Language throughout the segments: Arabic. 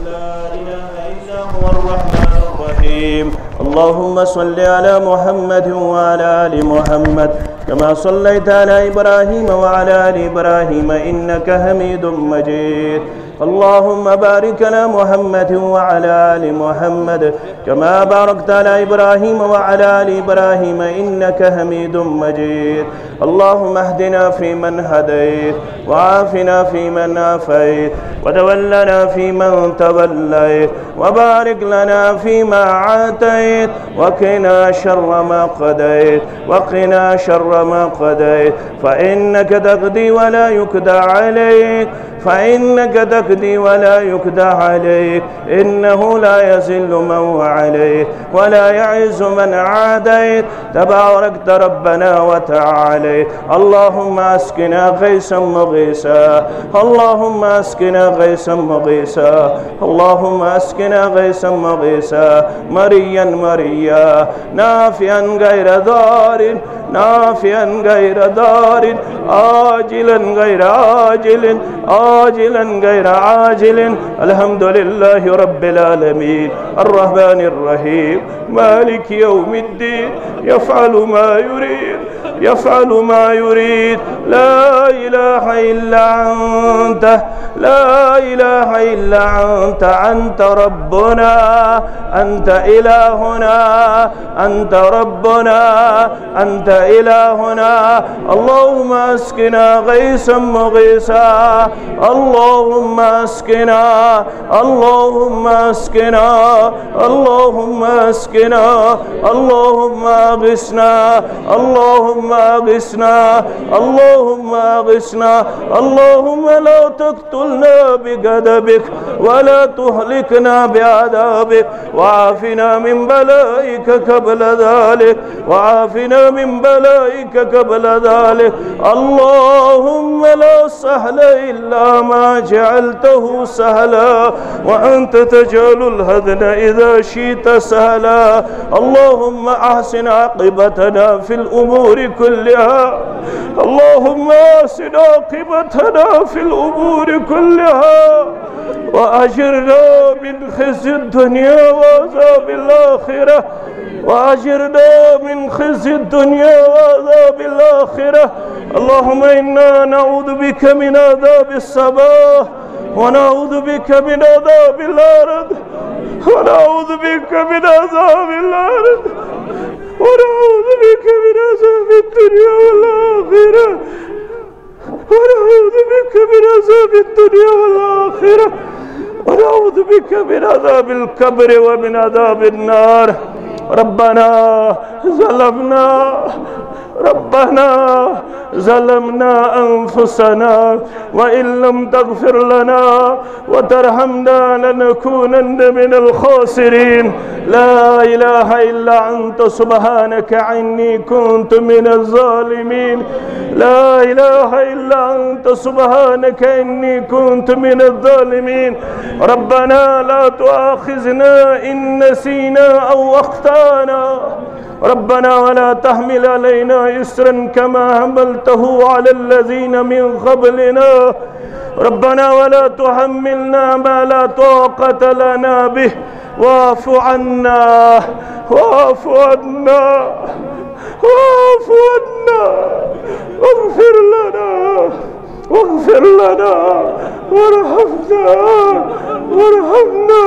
لا إله إلا هو الرحمن الرحيم. اللهم صل على محمد وعلى آل محمد كما صليت على إبراهيم وعلى آل إبراهيم إنك حميد مجيد. اللهم بارك على محمد وعلى آل محمد كما باركت على إبراهيم وعلى آل إبراهيم إنك حميد مجيد. اللهم اهدنا فيمن هديت وعافنا فيمن عافيت وتولنا فيمن توليت وبارك لنا فيما عاتيت وقنا شر ما قضيت وقنا شر ما قضيت فإنك تقضي ولا يقضى عليك فإنك تقضي ولا يقضى عليك إنه لا يذل من وعليك ولا يعز من عاديت تباركت ربنا وتعالى. اللهم اسقنا غيثا مغيثا اللهم اسقنا غيثا مغيثا اللهم اسقنا غيثا مغيثا مريا مريا نافعا غير ضار نافعا غير ضار عاجلا غير عاجل عاجلا غير عاجل. الحمد لله رب العالمين الرحمن الرحيم مالك يوم الدين يفعل ما يريد يفعل ما يريد. لا إله إلا أنت لا إله إلا أنت أنت ربنا أنت إلهنا أنت ربنا أنت إلهنا. اللهم اسقنا غيثا مغيثا اللهم اسقنا اللهم اسقنا اللهم اسقنا اللهم اغثنا اللهم اغثنا اللهم اغثنا. اللهم لا تقتلنا بغضبك ولا تهلكنا بعذابك وعافنا من بلائك قبل ذلك وعافنا من بلائك قبل ذلك. اللهم لا سهل إلا ما جعلته سهلا وأنت تجعل الهدن إذا شئت سهلا. اللهم أحسن عاقبتنا في الأمور كلها اللهم أحسن عاقبتنا في الأمور كلها وأجرنا من خزي الدنيا وعذاب الآخرة وأجرنا من خزي الدنيا وعذاب الآخرة. اللهم إنا نعوذ بك من عذاب الصباح ونعوذ بك من عذاب الأرض ونعوذ بك من عذاب الأرض ونعوذ بك من عذاب الدنيا والآخرة ونعوذ بك من عذاب الدنيا والآخرة ونعوذ بك من عذاب القبر ومن عذاب النار. ربنا ظلمنا أنفسنا وإن لم تغفر لنا وترحمنا لنكونن من الخاسرين. لا إله إلا أنت سبحانك إني كنت من الظالمين. لا إله إلا أنت سبحانك إني كنت من الظالمين. ربنا لا تؤاخذنا إن نسينا أو أخطأنا ربنا ولا تحمل علينا إصرا كما حملته على الذين من قبلنا ربنا ولا تحملنا ما لا طاقة لنا به واعف عنا واعف عنا واعف عنا واغفر لنا واغفر لنا وارحمنا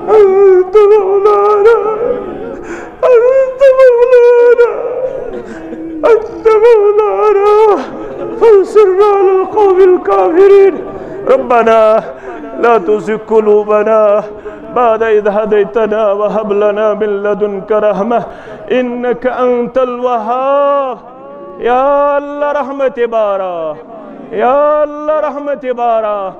أنت مولانا أنت مولانا أنت مولانا فانصرنا على القوم الكافرين. ربنا لا تزغ قلوبنا بعد إذ هديتنا وهب لنا من لدنك رحمة إنك أنت الوهاب. يا الله رحمة بارا يا الله رحمة بارا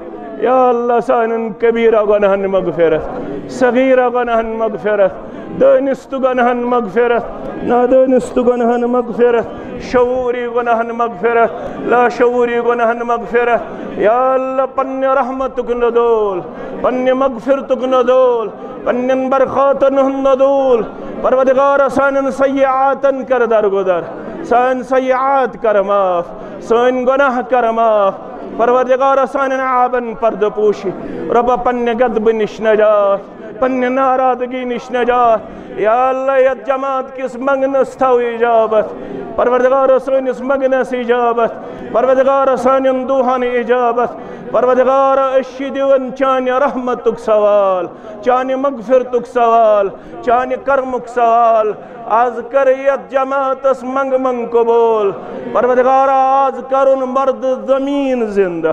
يا الله سان كبيرة غنها مغفرة صغيرة غنها مغفرة دانست غنها مغفرة نادانست غنها مغفرة شعوري غنها مغفرة لا شعوري غنها مغفرة. يا الله پن رحمتك ندول پن مغفرتك ندول پن برخاتن ندول. پروردگار سان سیئاتن کر درگذر سان سیئات کر معاف سان گناہ کر معاف پروردگار سانن عابن پرد پوشی رب پنہ غضب نش نجات پنہ ناراضگی نش نجات یا اللہ یت جماعت کس منگنس تھو اجابت پروردگار سانس منگنس اجابت پروردگار سانن دوہن اجابت پروردگار اشی دیون چانہ رحمتک سوال چانہ مغفرتک سوال چانہ کرمک سوال آز کر یت جماعتس منگ قبول پروردگار آز کرن مرد زمین زندہ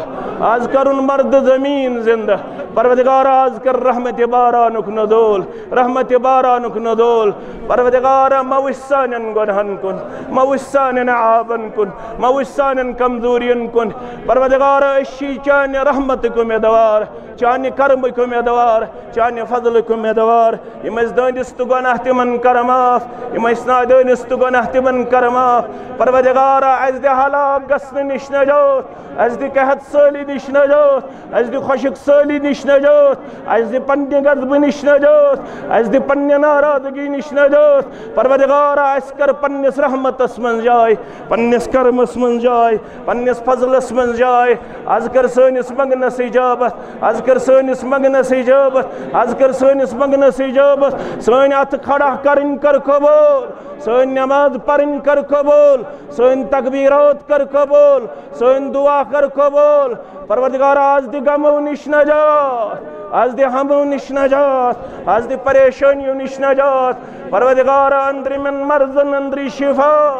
آز کرن مرد زمین زندہ پروردگار آز کر رحمت بارانک ندول رحمت بارانک ندول پروردگار موش سانن گنہن کن موش سانن عابن کن موش سانن کمزورین کن پروردگار اشی چانہ رحمت کو میدوار چانہ کرم کو میدوار چانہ فضل کو میدوار یم اس دانست گناہ تمن کرماف یم اس نادانست گناہ تمن کرماف پروردگار از دی ہلاک گسن نش نجات از دی قحط سالی نش نجات از دی خشک سالی نش نجات از دی پنہ غضب نش نجات از دی پنہ ناراضگی نش نجات پروردگار اس کر پنس رحمتس من جائے پنس کرمس من جائے پنس فضلس من جائے از کر سانس منگنس اجابت از کر سانس منگنس اجابت از کر سانس منگنس اجابت سان ات کھڑا کرن کر قبول سان نماز پرن کر قبول سان تکبیرات کر قبول سان دعا کر قبول پروردگار آز دی غمو نش نجات از دی ہمو نش نجات از دی پریشانیو نش نجات پروردگار اندر من مرضن اندری شفا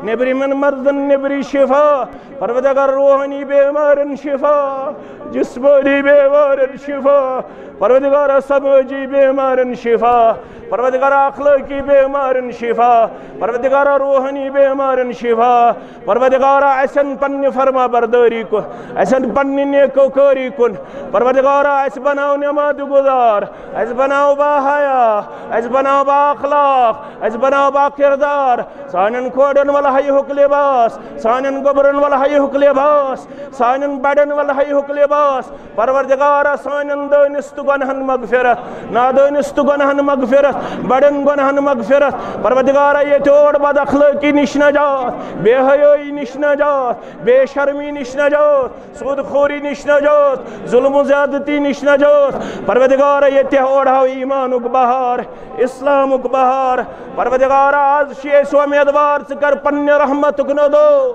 نبری من مرضن نبری شفا پروردگار روحانی بیمارن شفا جسمانی بیمارن شفا پروردگار سماجی بیمارن شفا پروردگار اخلاقی بیمارن شفا پروردگار روحانی بیمارن شفا پروردگار ایسن پنی فرما برداری کو ایسن پنی نیکو کاری کن پروردگار ایس بناو نماز گزار ایس بناو با حیا ایس بناو با اخلاق ایس بناو با کردار سانن کوڑن والا حی حق لباس سانن گبرن والا حی حق لباس سانن بڑن والا حی حق لباس پروردگار سانن دانست گنہن مغفرت نادانست گنہن مغفرت بڑن گنہن مغفرت پروردگار یہ توڑ بد اخلاقی نش نجات بے حیائی نش نجات بے شرمی نش نجات سود خوری نش نجات ظلم و زیادتی نش نجات پروردگار یہ توڑ ایمانک بہار اسلامک بہار پروردگار آز شیش و امیدوار سکر پنی رحمتک ندول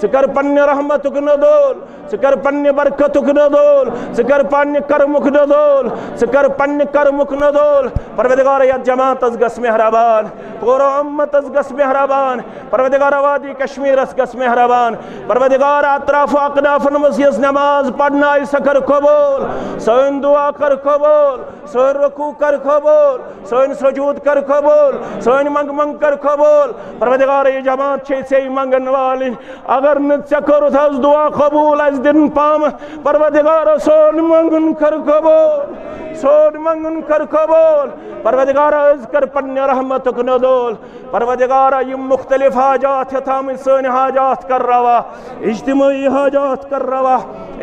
سکر پنی رحمتک ندول سکر پنی برکتک ندول سکر پنی کرمک ندول سکر پنی کرمک ندول پروردگار یا جماعت از گس مہربان پورا امت از گس مہربان پروردگار وادی کشمیر از گس مہربان پروردگار اطراف و اقناف نمسیس نماز پڑھنا سکر قبول سوین دعا کر قبول سوین رکوع کر قبول سوین سجود کر قبول سوین منگ کر قبول پروردگار یہ جماعت چھے سے منگن والی اگر نت چکر تھا دعا قبول از دن پام پروردگار سون منگن کر قبول سون منگن کر قبول پروردگار از کر پنی رحمتک ندول پروردگار یہ مختلف حاجات تھام سن حاجات کر روا اجتماعی حاجات کر روا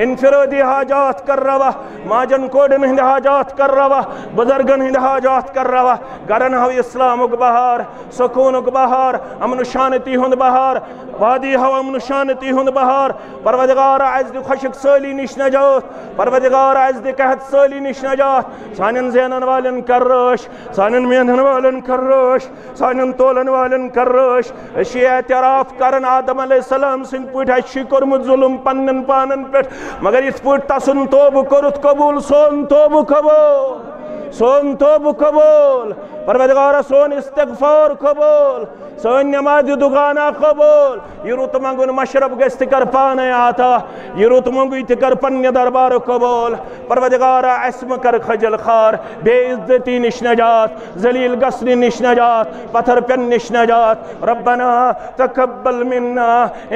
انفرادی حاجات کر روا ماجن کوڑن ہند حاجات کر روا بزرگن ہند حاجات کر روا گرن ہو اسلامک بہار سکونک بہار امن شانتی ہند بہار وادی ہو امن شانتی ہند بہار پروردگار از دی خشک سالی نش نجات پروردگار از دی قحط سالی نش نجات سانن زینن والن کر روش سانن مینن والن کر روش سانن تولن والن کر روش اشی اعتراف کرن آدم علیہ السلام سن پوٹ اشی کرمت ظلم پنن پانن پیٹ مگر اس پوٹ تسن توب کرت قبول سون توب قبول سون توب قبول پروردگار سون استغفار قبول سون نماز دگانا قبول یہ روت منگن مشرب گست کر پانے آتا یہ روت منگوی تکر پنی دربار قبول پروردگار اسم کر خجل خار بے عزتی نش نجات ذلیل گسن نش نجات پتھر پن نش نجات ربنا تقبل منا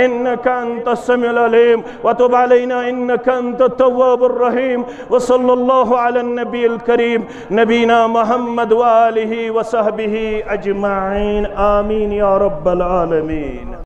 انکا انت السمیع العلیم وتب علینا انکا انت التواب الرحیم وصلی اللہ علی النبی الکریم نبینا محمد وآلہ وصحبہ اجمعین آمین یا رب العالمین.